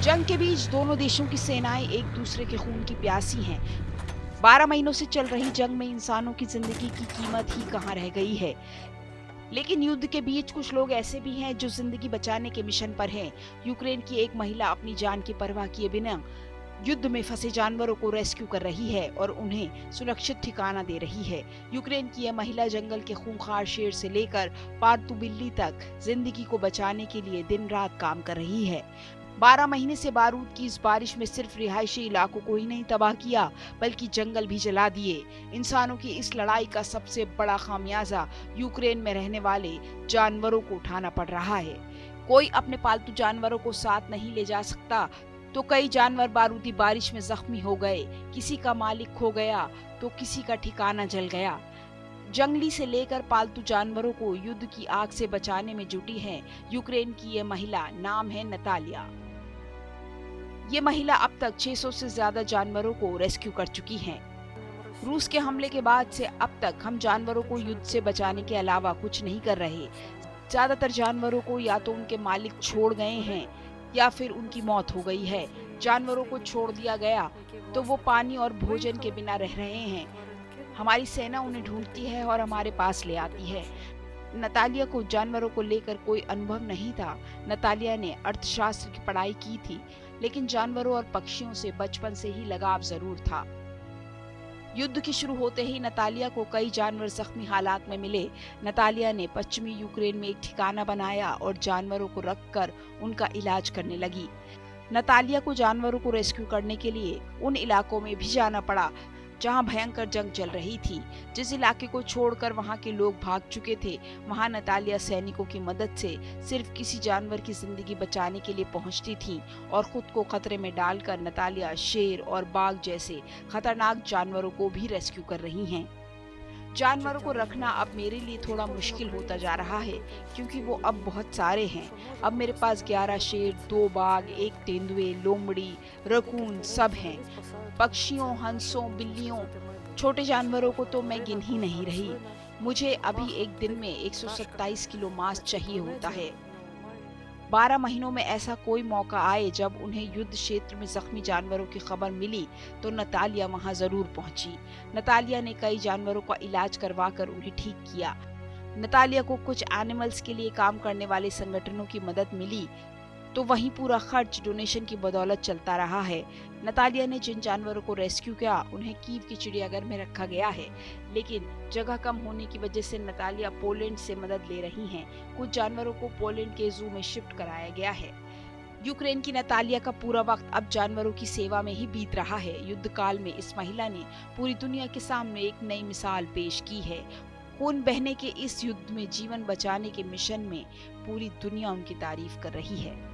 जंग के बीच दोनों देशों की सेनाएं एक दूसरे के खून की प्यासी हैं। 12 महीनों से चल रही जंग में इंसानों की जिंदगी की कीमत ही कहां रह गई है। लेकिन युद्ध के बीच कुछ लोग ऐसे भी हैं जो जिंदगी बचाने के मिशन पर हैं। यूक्रेन की एक महिला अपनी जान की परवाह किए बिना युद्ध में फंसे जानवरों को रेस्क्यू कर रही है और उन्हें सुरक्षित ठिकाना दे रही है। यूक्रेन की यह महिला जंगल के खूंखार शेर से लेकर पालतू बिल्ली तक जिंदगी को बचाने के लिए दिन रात काम कर रही है। 12 महीने से बारूद की इस बारिश में सिर्फ रिहायशी इलाकों को ही नहीं तबाह किया, बल्कि जंगल भी जला दिए। इंसानों की इस लड़ाई का सबसे बड़ा खामियाजा यूक्रेन में रहने वाले जानवरों को उठाना पड़ रहा है। कोई अपने पालतू जानवरों को साथ नहीं ले जा सकता, तो कई जानवर बारूदी बारिश में जख्मी हो गए। किसी का मालिक खो गया, तो किसी का ठिकाना जल गया। जंगली से लेकर पालतू जानवरों को युद्ध की आग से बचाने में जुटी है यूक्रेन की ये महिला। नाम है नतालिया। ये महिला अब तक 600 से ज्यादा जानवरों को रेस्क्यू कर चुकी हैं। रूस के हमले के बाद से अब तक हम जानवरों को युद्ध से बचाने के अलावा कुछ नहीं कर रहे। ज्यादातर जानवरों को या तो उनके मालिक छोड़ गए हैं या फिर उनकी मौत हो गई है। जानवरों को छोड़ दिया गया तो वो पानी और भोजन के बिना रह रहे हैं। हमारी सेना उन्हें ढूंढती है और हमारे पास ले आती है। नतालिया को जानवरों को लेकर कोई अनुभव नहीं था। नतालिया ने अर्थशास्त्र की पढ़ाई की थी, लेकिन जानवरों और पक्षियों से बचपन से ही लगाव जरूर था। युद्ध के शुरू होते ही नतालिया को कई जानवर जख्मी हालात में मिले। नतालिया ने पश्चिमी यूक्रेन में एक ठिकाना बनाया और जानवरों को रखकर उनका इलाज करने लगी। नतालिया को जानवरों को रेस्क्यू करने के लिए उन इलाकों में भी जाना पड़ा जहां भयंकर जंग चल रही थी। जिस इलाके को छोड़कर वहां के लोग भाग चुके थे, वहां नतालिया सैनिकों की मदद से सिर्फ किसी जानवर की जिंदगी बचाने के लिए पहुंचती थी और खुद को खतरे में डालकर नतालिया शेर और बाघ जैसे खतरनाक जानवरों को भी रेस्क्यू कर रही हैं। जानवरों को रखना अब मेरे लिए थोड़ा मुश्किल होता जा रहा है, क्योंकि वो अब बहुत सारे हैं। अब मेरे पास 11 शेर, 2 बाघ, 1 तेंदुए, लोमड़ी, रकून सब हैं। पक्षियों, हंसों, बिल्लियों, छोटे जानवरों को तो मैं गिन ही नहीं रही। मुझे अभी एक दिन में 127 किलो मांस चाहिए होता है। 12 महीनों में ऐसा कोई मौका आए जब उन्हें युद्ध क्षेत्र में जख्मी जानवरों की खबर मिली, तो नतालिया वहां जरूर पहुंची। नतालिया ने कई जानवरों का इलाज करवाकर उन्हें ठीक किया। नतालिया को कुछ एनिमल्स के लिए काम करने वाले संगठनों की मदद मिली, तो वहीं पूरा खर्च डोनेशन की बदौलत चलता रहा है। नतालिया ने जिन जानवरों को रेस्क्यू किया उन्हें कीव की चिड़ियाघर में रखा गया है, लेकिन जगह कम होने की वजह से नतालिया पोलैंड से मदद ले रही हैं। कुछ जानवरों को पोलैंड के जू में शिफ्ट कराया गया है। यूक्रेन की नतालिया का पूरा वक्त अब जानवरों की सेवा में ही बीत रहा है। युद्ध काल में इस महिला ने पूरी दुनिया के सामने एक नई मिसाल पेश की है। खून बहने के इस युद्ध में जीवन बचाने के मिशन में पूरी दुनिया उनकी तारीफ कर रही है।